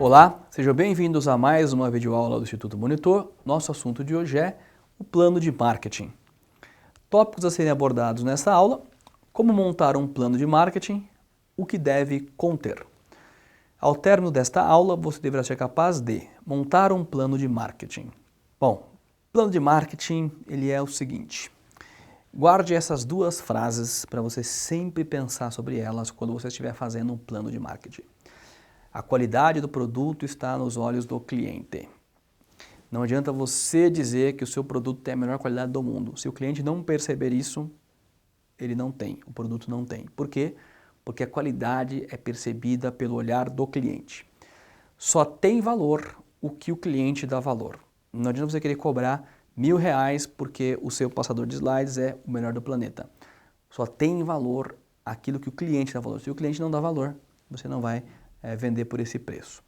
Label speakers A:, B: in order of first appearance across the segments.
A: Olá, sejam bem-vindos a mais uma videoaula do Instituto Monitor. Nosso assunto de hoje é o plano de marketing. Tópicos a serem abordados nesta aula: como montar um plano de marketing, o que deve conter. Ao término desta aula, você deverá ser capaz de montar um plano de marketing. Bom, plano de marketing, ele é o seguinte: guarde essas duas frases para você sempre pensar sobre elas quando você estiver fazendo um plano de marketing. A qualidade do produto está nos olhos do cliente. Não adianta você dizer que o seu produto tem a melhor qualidade do mundo. Se o cliente não perceber isso, ele não tem, o produto não tem. Por quê? Porque a qualidade é percebida pelo olhar do cliente. Só tem valor o que o cliente dá valor. Não adianta você querer cobrar R$1.000 porque o seu passador de slides é o melhor do planeta. Só tem valor aquilo que o cliente dá valor. Se o cliente não dá valor, você não vai vender por esse preço.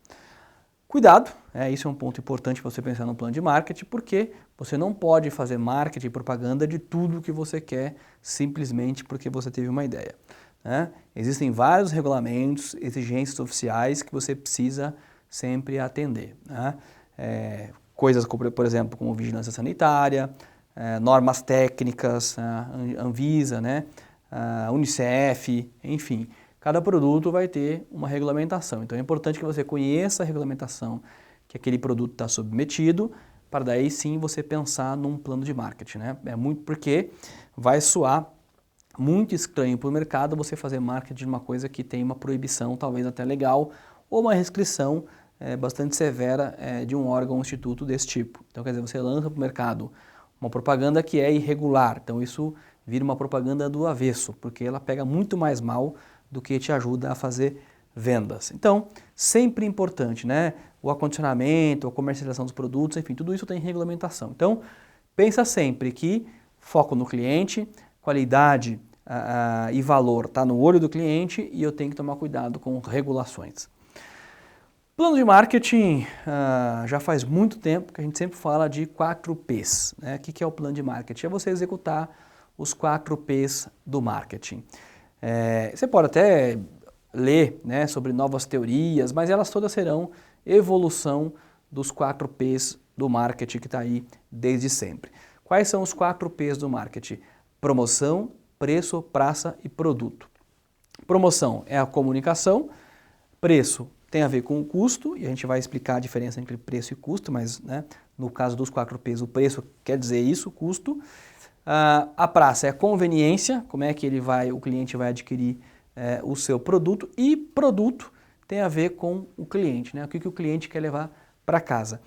A: Cuidado, isso é um ponto importante para você pensar no plano de marketing, porque você não pode fazer marketing e propaganda de tudo que você quer simplesmente porque você teve uma ideia. Existem vários regulamentos, exigências oficiais que você precisa sempre atender. Coisas como, por exemplo, como vigilância sanitária, normas técnicas, Anvisa, Unicef, enfim. Cada produto vai ter uma regulamentação, então é importante que você conheça a regulamentação que aquele produto está submetido, para daí sim você pensar num plano de marketing. É muito porque vai soar muito estranho para o mercado você fazer marketing de uma coisa que tem uma proibição, talvez até legal, ou uma restrição bastante severa de um órgão ou instituto desse tipo. Então, quer dizer, você lança para o mercado uma propaganda que é irregular, então isso vira uma propaganda do avesso, porque ela pega muito mais mal do que te ajuda a fazer vendas. Então, sempre importante, o acondicionamento, a comercialização dos produtos, enfim, tudo isso tem regulamentação. Então, pensa sempre que foco no cliente, qualidade e valor está no olho do cliente e eu tenho que tomar cuidado com regulações. Plano de marketing, já faz muito tempo que a gente sempre fala de 4 Ps. O que é o plano de marketing? É você executar os 4 Ps do marketing. Você pode até ler sobre novas teorias, mas elas todas serão evolução dos 4 Ps do marketing que está aí desde sempre. Quais são os 4 Ps do marketing? Promoção, preço, praça e produto. Promoção é a comunicação, preço tem a ver com o custo, e a gente vai explicar a diferença entre preço e custo, mas no caso dos 4 Ps, o preço quer dizer isso, custo. A praça é a conveniência, como é que o cliente vai adquirir o seu produto, e produto tem a ver com o cliente, o que o cliente quer levar para casa.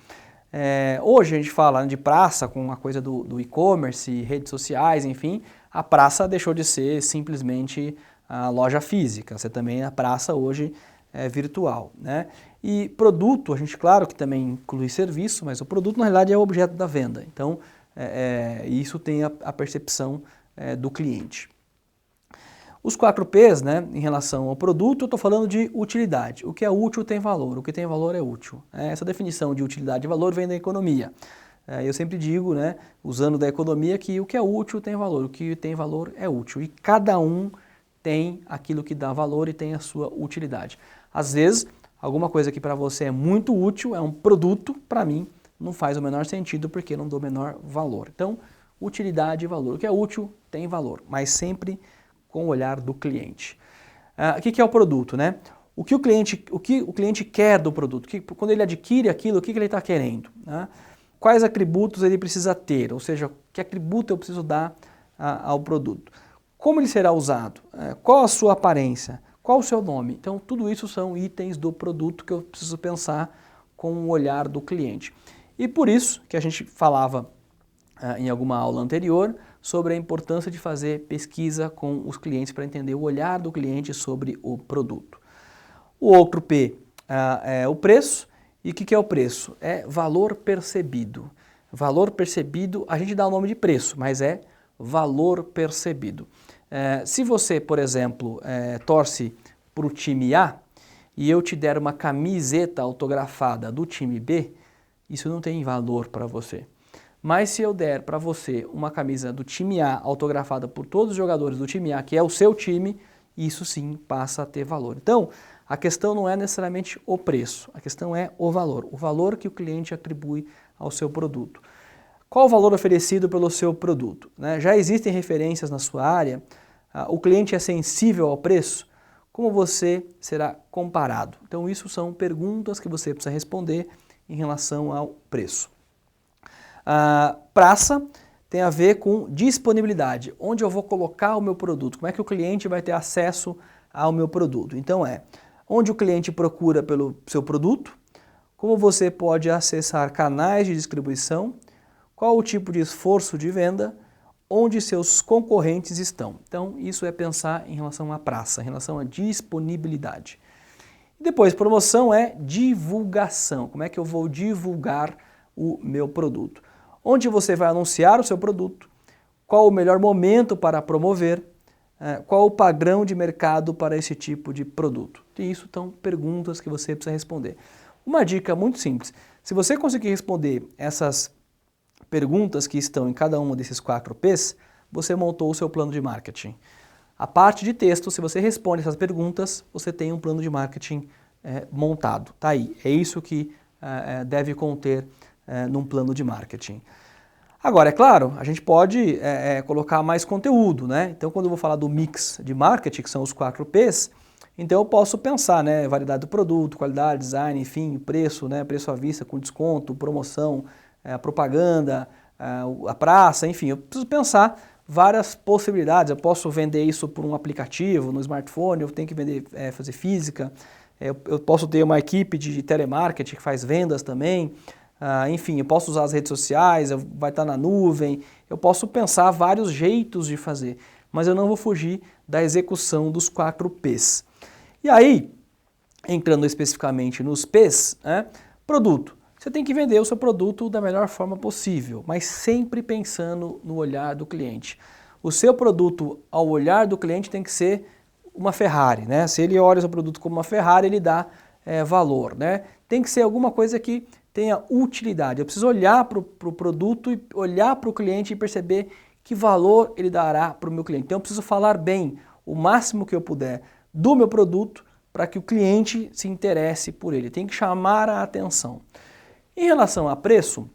A: Hoje a gente fala de praça com a coisa do e-commerce, redes sociais, enfim, a praça deixou de ser simplesmente a loja física, a praça hoje é virtual. E produto, a gente claro que também inclui serviço, mas o produto na realidade é o objeto da venda, então isso tem a percepção do cliente. Os 4 Ps, em relação ao produto, eu estou falando de utilidade. O que é útil tem valor, o que tem valor é útil. Essa definição de utilidade e valor vem da economia. Eu sempre digo, usando da economia, que o que é útil tem valor, o que tem valor é útil. E cada um tem aquilo que dá valor e tem a sua utilidade. Às vezes, alguma coisa que para você é muito útil, é um produto, para mim, não faz o menor sentido porque não dou o menor valor. Então, utilidade e valor. O que é útil tem valor, mas sempre com o olhar do cliente. O que é o produto? O que o cliente quer do produto? Quando ele adquire aquilo, o que ele está querendo? Quais atributos ele precisa ter? Ou seja, que atributo eu preciso dar ao produto? Como ele será usado? Qual a sua aparência? Qual o seu nome? Então, tudo isso são itens do produto que eu preciso pensar com o olhar do cliente. E por isso que a gente falava em alguma aula anterior sobre a importância de fazer pesquisa com os clientes para entender o olhar do cliente sobre o produto. O outro P é o preço. E o que é o preço? É valor percebido. Valor percebido, a gente dá o nome de preço, mas é valor percebido. Se você, por exemplo, torce para o time A e eu te der uma camiseta autografada do time B, isso não tem valor para você. Mas se eu der para você uma camisa do time A autografada por todos os jogadores do time A, que é o seu time, isso sim passa a ter valor. Então, A questão não é necessariamente o preço, a questão é o valor que o cliente atribui ao seu produto. Qual o valor oferecido pelo seu produto? Né? Já existem referências na sua área? O cliente é sensível ao preço? Como você será comparado? Então isso são perguntas que você precisa responder em relação ao preço. Praça tem a ver com disponibilidade, onde eu vou colocar o meu produto, como é que o cliente vai ter acesso ao meu produto. Então onde o cliente procura pelo seu produto, como você pode acessar canais de distribuição, qual o tipo de esforço de venda, onde seus concorrentes estão. Então isso é pensar em relação à praça, em relação à disponibilidade. Depois, promoção é divulgação, como é que eu vou divulgar o meu produto. Onde você vai anunciar o seu produto, qual o melhor momento para promover, qual o padrão de mercado para esse tipo de produto. E isso são perguntas que você precisa responder. Uma dica muito simples, se você conseguir responder essas perguntas que estão em cada uma desses 4 P's, você montou o seu plano de marketing. A parte de texto, se você responde essas perguntas, você tem um plano de marketing montado. Tá aí, é isso que deve conter num plano de marketing. Agora, é claro, a gente pode colocar mais conteúdo, né? Então, quando eu vou falar do mix de marketing, que são os 4 P's, então eu posso pensar, né, variedade do produto, qualidade, design, enfim, preço, né, preço à vista com desconto, promoção, a propaganda, a praça, enfim, eu preciso pensar várias possibilidades. Eu posso vender isso por um aplicativo, no smartphone, eu tenho que vender, fazer física, eu posso ter uma equipe de telemarketing que faz vendas também, enfim, eu posso usar as redes sociais, vai estar na nuvem, eu posso pensar vários jeitos de fazer, mas eu não vou fugir da execução dos 4 P's. E aí, entrando especificamente nos P's, produto. Você tem que vender o seu produto da melhor forma possível, mas sempre pensando no olhar do cliente. O seu produto, ao olhar do cliente, tem que ser uma Ferrari, né? Se ele olha o seu produto como uma Ferrari, ele dá valor, né? Tem que ser alguma coisa que tenha utilidade. Eu preciso olhar para o produto e olhar para o cliente e perceber que valor ele dará para o meu cliente. Então eu preciso falar bem, o máximo que eu puder, do meu produto para que o cliente se interesse por ele. Tem que chamar a atenção. Em relação a preço,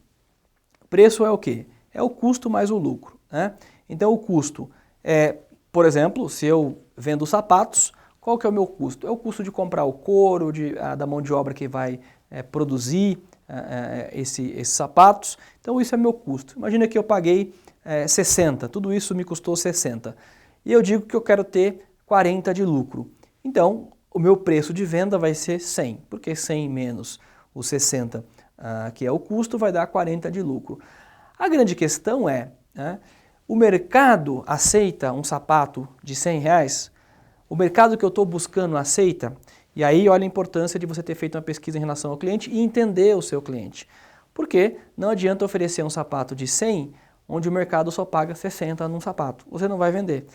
A: preço é o quê? É o custo mais o lucro, né? Então o custo é, por exemplo, se eu vendo sapatos, qual que é o meu custo? É o custo de comprar o couro, da mão de obra que vai produzir esses sapatos. Então isso é meu custo. Imagina que eu paguei 60, tudo isso me custou 60. E eu digo que eu quero ter 40 de lucro. Então o meu preço de venda vai ser 100, porque 100 menos os 60 que é o custo, vai dar 40 de lucro. A grande questão é, o mercado aceita um sapato de 100 reais? O mercado que eu estou buscando aceita? E aí olha a importância de você ter feito uma pesquisa em relação ao cliente e entender o seu cliente. Porque não adianta oferecer um sapato de 100, onde o mercado só paga 60 num sapato. Você não vai vender.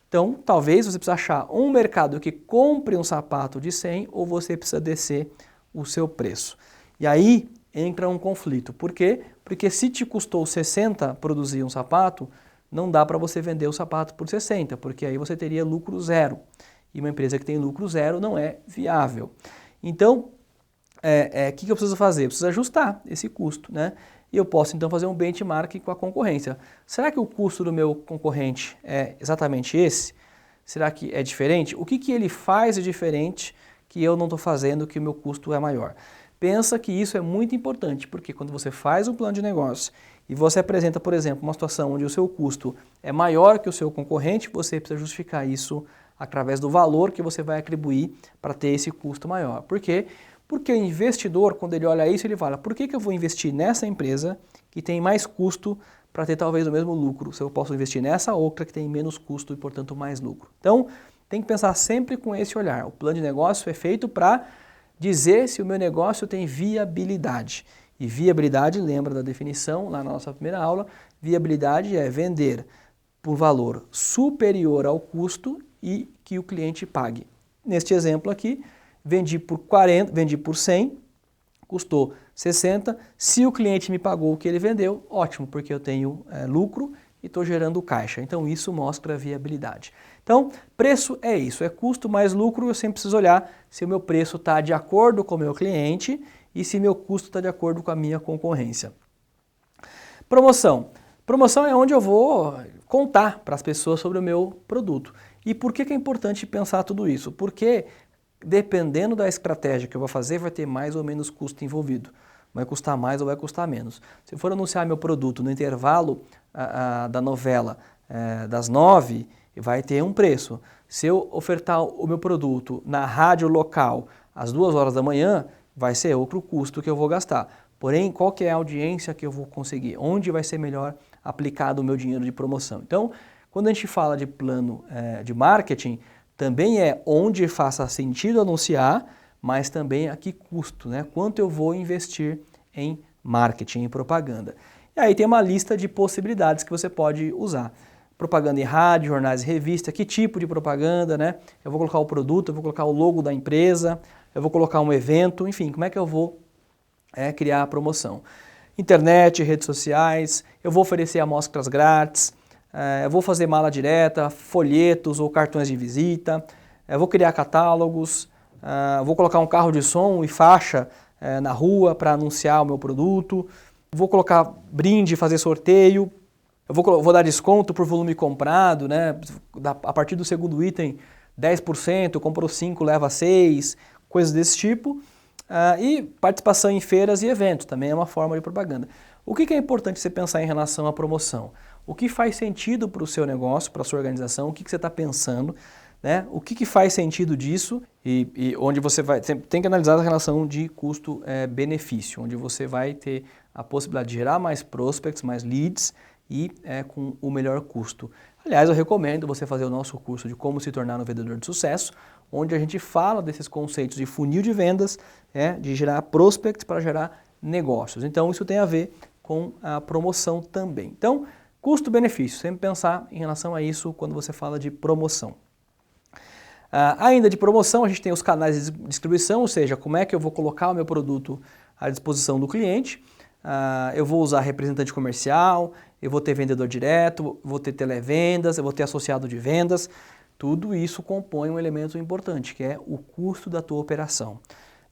A: Então, talvez você precise achar um mercado que compre um sapato de 100 ou você precisa descer o seu preço. E aí entra um conflito. Por quê? Porque se te custou 60 produzir um sapato, não dá para você vender o sapato por 60, porque aí você teria lucro zero. E uma empresa que tem lucro zero não é viável. Então, o que eu preciso fazer? Eu preciso ajustar esse custo, né? E eu posso então fazer um benchmark com a concorrência. Será que o custo do meu concorrente é exatamente esse? Será que é diferente? O que ele faz de diferente que eu não estou fazendo, que o meu custo é maior? Pensa que isso é muito importante, porque quando você faz um plano de negócio e você apresenta, por exemplo, uma situação onde o seu custo é maior que o seu concorrente, você precisa justificar isso através do valor que você vai atribuir para ter esse custo maior. Por quê? Porque o investidor, quando ele olha isso, ele fala, por que eu vou investir nessa empresa que tem mais custo para ter talvez o mesmo lucro, se eu posso investir nessa outra que tem menos custo e, portanto, mais lucro? Então, tem que pensar sempre com esse olhar. O plano de negócio é feito para dizer se o meu negócio tem viabilidade. E viabilidade, lembra da definição lá na nossa primeira aula, viabilidade é vender por valor superior ao custo e que o cliente pague. Neste exemplo aqui, vendi por 100, custou 60, se o cliente me pagou o que ele vendeu, ótimo, porque eu tenho lucro e estou gerando caixa. Então isso mostra viabilidade. Então, preço é isso, é custo mais lucro, eu sempre preciso olhar se o meu preço está de acordo com o meu cliente e se meu custo está de acordo com a minha concorrência. Promoção. Promoção é onde eu vou contar para as pessoas sobre o meu produto. E por que é importante pensar tudo isso? Porque dependendo da estratégia que eu vou fazer, vai ter mais ou menos custo envolvido. Vai custar mais ou vai custar menos. Se eu for anunciar meu produto no intervalo da novela das 9, vai ter um preço. Se eu ofertar o meu produto na rádio local às 2 horas da manhã, vai ser outro custo que eu vou gastar. Porém, qual que é a audiência que eu vou conseguir? Onde vai ser melhor aplicado o meu dinheiro de promoção? Então, quando a gente fala de plano de marketing, também é onde faça sentido anunciar, mas também a que custo, né? Quanto eu vou investir em marketing, em propaganda. E aí tem uma lista de possibilidades que você pode usar. Propaganda em rádio, jornais e revista, que tipo de propaganda, né? Eu vou colocar o produto, eu vou colocar o logo da empresa, eu vou colocar um evento, enfim, como é que eu vou criar a promoção? Internet, redes sociais, eu vou oferecer amostras grátis, eu vou fazer mala direta, folhetos ou cartões de visita, eu vou criar catálogos, vou colocar um carro de som e faixa na rua para anunciar o meu produto, vou colocar brinde, fazer sorteio, eu vou dar desconto por volume comprado, né? A partir do segundo item, 10%, comprou 5, leva 6, coisas desse tipo. E participação em feiras e eventos, também é uma forma de propaganda. O que é importante você pensar em relação à promoção? O que faz sentido para o seu negócio, para a sua organização, o que você está pensando, né? O que faz sentido disso e onde você vai... Tem que analisar a relação de custo-benefício, onde você vai ter a possibilidade de gerar mais prospects, mais leads e com o melhor custo. Aliás, eu recomendo você fazer o nosso curso de como se tornar um vendedor de sucesso, onde a gente fala desses conceitos de funil de vendas, de gerar prospects para gerar negócios. Então, isso tem a ver com a promoção também. Então, custo-benefício, sempre pensar em relação a isso quando você fala de promoção. Ainda de promoção, a gente tem os canais de distribuição, ou seja, como é que eu vou colocar o meu produto à disposição do cliente. Eu vou usar representante comercial, eu vou ter vendedor direto, vou ter televendas, eu vou ter associado de vendas. Tudo isso compõe um elemento importante, que é o custo da tua operação.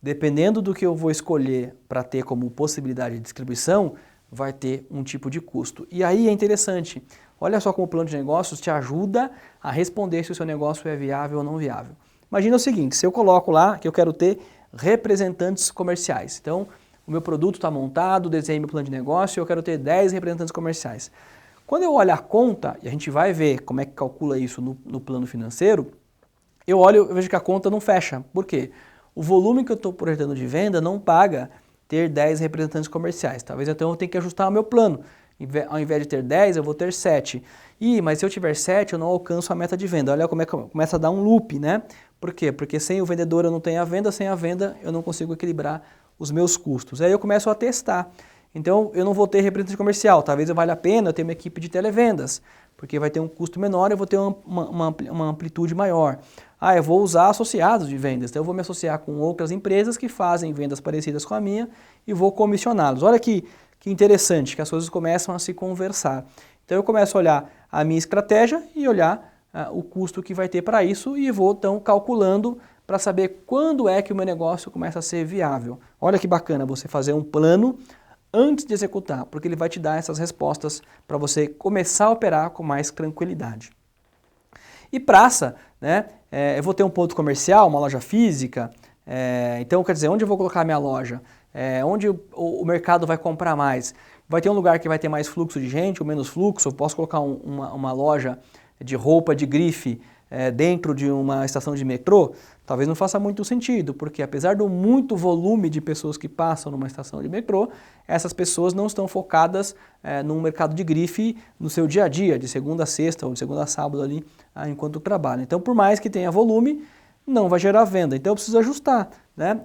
A: Dependendo do que eu vou escolher para ter como possibilidade de distribuição, vai ter um tipo de custo. E aí é interessante, olha só como o plano de negócios te ajuda a responder se o seu negócio é viável ou não viável. Imagina o seguinte, se eu coloco lá que eu quero ter representantes comerciais. Então, o meu produto está montado, desenhei meu plano de negócio e eu quero ter 10 representantes comerciais. Quando eu olho a conta, e a gente vai ver como é que calcula isso no plano financeiro, eu vejo que a conta não fecha. Por quê? O volume que eu estou projetando de venda não paga ter 10 representantes comerciais. Talvez então eu tenha que ajustar o meu plano. Ao invés de ter 10, eu vou ter 7. Mas se eu tiver 7, eu não alcanço a meta de venda. Olha como é que começa a dar um loop, né? Por quê? Porque sem o vendedor eu não tenho a venda, sem a venda eu não consigo equilibrar os meus custos. Aí eu começo a testar. Então, eu não vou ter representante comercial, talvez valha a pena eu ter uma equipe de televendas, porque vai ter um custo menor e eu vou ter uma amplitude maior. Eu vou usar associados de vendas, então eu vou me associar com outras empresas que fazem vendas parecidas com a minha e vou comissioná-los. Olha que interessante, que as coisas começam a se conversar. Então, eu começo a olhar a minha estratégia e olhar o custo que vai ter para isso e vou, então, calculando para saber quando é que o meu negócio começa a ser viável. Olha que bacana você fazer um plano antes de executar, porque ele vai te dar essas respostas para você começar a operar com mais tranquilidade. E praça, né? Eu vou ter um ponto comercial, uma loja física, então quer dizer, onde eu vou colocar a minha loja? Onde o mercado vai comprar mais? Vai ter um lugar que vai ter mais fluxo de gente ou menos fluxo? Eu posso colocar uma loja de roupa de grife dentro de uma estação de metrô? Talvez não faça muito sentido, porque apesar do muito volume de pessoas que passam numa estação de metrô, essas pessoas não estão focadas num mercado de grife no seu dia a dia, de segunda a sexta ou de segunda a sábado ali, enquanto trabalham. Então, por mais que tenha volume, não vai gerar venda. Então, eu preciso ajustar, né,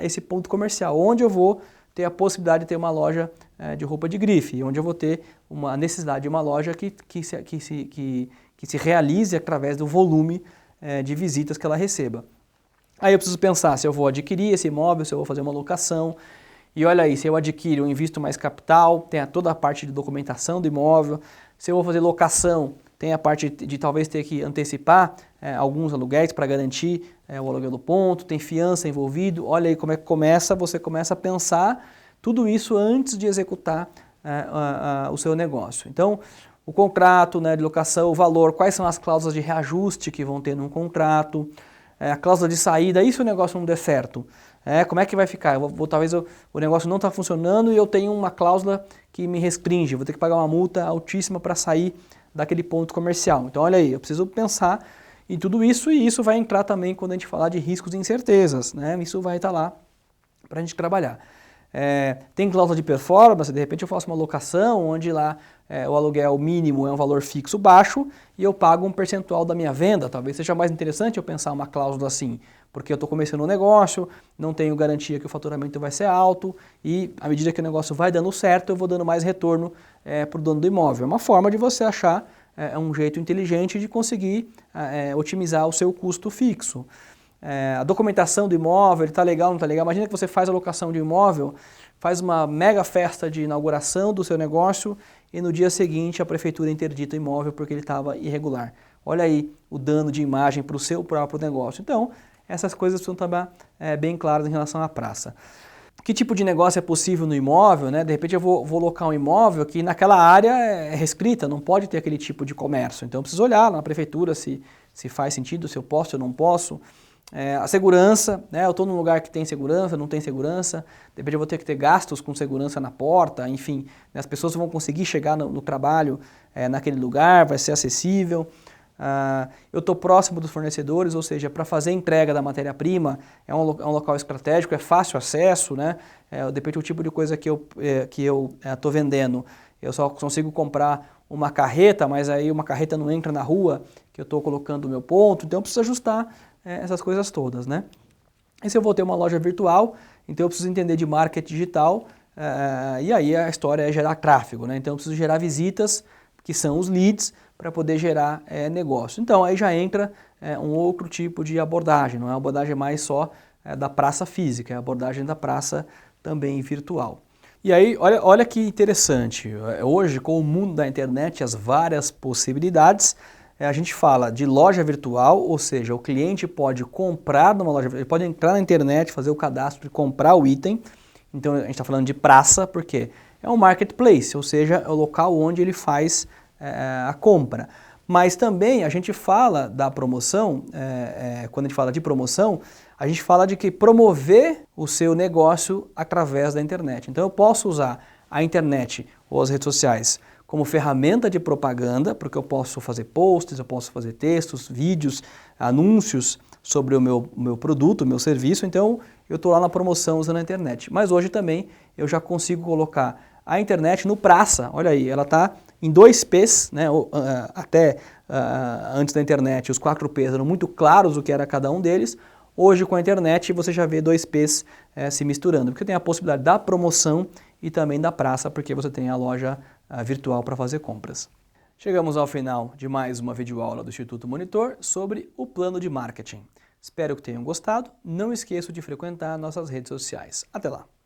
A: esse ponto comercial, onde eu vou ter a possibilidade de ter uma loja de roupa de grife, onde eu vou ter uma necessidade de uma loja que se realize através do volume de visitas que ela receba. Aí eu preciso pensar se eu vou adquirir esse imóvel, se eu vou fazer uma locação. E olha aí, se eu adquiro, eu invisto mais capital, tem toda a parte de documentação do imóvel. Se eu vou fazer locação, tem a parte de talvez ter que antecipar alguns aluguéis para garantir o aluguel do ponto, tem fiança envolvido, olha aí como é que você começa a pensar tudo isso antes de executar o seu negócio. Então, o contrato, né, de locação, o valor, quais são as cláusulas de reajuste que vão ter num contrato, a cláusula de saída, e se o negócio não der certo? Como é que vai ficar? Talvez o negócio não está funcionando e eu tenho uma cláusula que me restringe, vou ter que pagar uma multa altíssima para sair daquele ponto comercial. Então olha aí, eu preciso pensar em tudo isso e isso vai entrar também quando a gente falar de riscos e incertezas, né? Isso vai estar lá para a gente trabalhar. Tem cláusula de performance, de repente eu faço uma locação onde lá o aluguel mínimo é um valor fixo baixo e eu pago um percentual da minha venda. Talvez seja mais interessante eu pensar uma cláusula assim, porque eu estou começando um negócio, não tenho garantia que o faturamento vai ser alto e à medida que o negócio vai dando certo eu vou dando mais retorno para o dono do imóvel. É uma forma de você achar um jeito inteligente de conseguir otimizar o seu custo fixo. A documentação do imóvel, ele está legal, não está legal? Imagina que você faz a locação de um imóvel, faz uma mega festa de inauguração do seu negócio e no dia seguinte a prefeitura interdita o imóvel porque ele estava irregular. Olha aí o dano de imagem para o seu próprio negócio. Então, essas coisas precisam estar bem claras em relação à praça. Que tipo de negócio é possível no imóvel, né? De repente eu vou locar um imóvel que naquela área é restrita, não pode ter aquele tipo de comércio. Então eu preciso olhar na prefeitura se faz sentido, se eu posso ou não posso. A segurança, né? Eu estou num lugar que tem segurança, não tem segurança, de repente eu vou ter que ter gastos com segurança na porta, enfim, né? As pessoas vão conseguir chegar no trabalho naquele lugar, vai ser acessível. Eu estou próximo dos fornecedores, ou seja, para fazer a entrega da matéria-prima é um local estratégico, é fácil acesso, né? De repente o tipo de coisa que eu estou vendendo, eu só consigo comprar uma carreta, mas aí uma carreta não entra na rua que eu estou colocando o meu ponto, então eu preciso ajustar essas coisas todas, né? E se eu vou ter uma loja virtual, então eu preciso entender de marketing digital, e aí a história é gerar tráfego, né? Então eu preciso gerar visitas, que são os leads, para poder gerar negócio. Então aí já entra um outro tipo de abordagem, não é uma abordagem mais só da praça física, é a abordagem da praça também virtual. E aí, olha que interessante, hoje com o mundo da internet, as várias possibilidades, a gente fala de loja virtual, ou seja, o cliente pode comprar numa loja virtual, ele pode entrar na internet, fazer o cadastro e comprar o item. Então a gente está falando de praça, porque é um marketplace, ou seja, é o local onde ele faz a compra. Mas também a gente fala da promoção, quando a gente fala de promoção, a gente fala de que promover o seu negócio através da internet. Então eu posso usar a internet ou as redes sociais como ferramenta de propaganda, porque eu posso fazer posts, eu posso fazer textos, vídeos, anúncios sobre o meu produto, o meu serviço, então eu estou lá na promoção usando a internet. Mas hoje também eu já consigo colocar a internet no praça, olha aí, ela está em 2Ps, né, até antes da internet os 4Ps eram muito claros o que era cada um deles, hoje com a internet você já vê 2Ps se misturando, porque tem a possibilidade da promoção e também da praça, porque você tem a loja virtual para fazer compras. Chegamos ao final de mais uma videoaula do Instituto Monitor sobre o plano de marketing. Espero que tenham gostado, não esqueçam de frequentar nossas redes sociais. Até lá!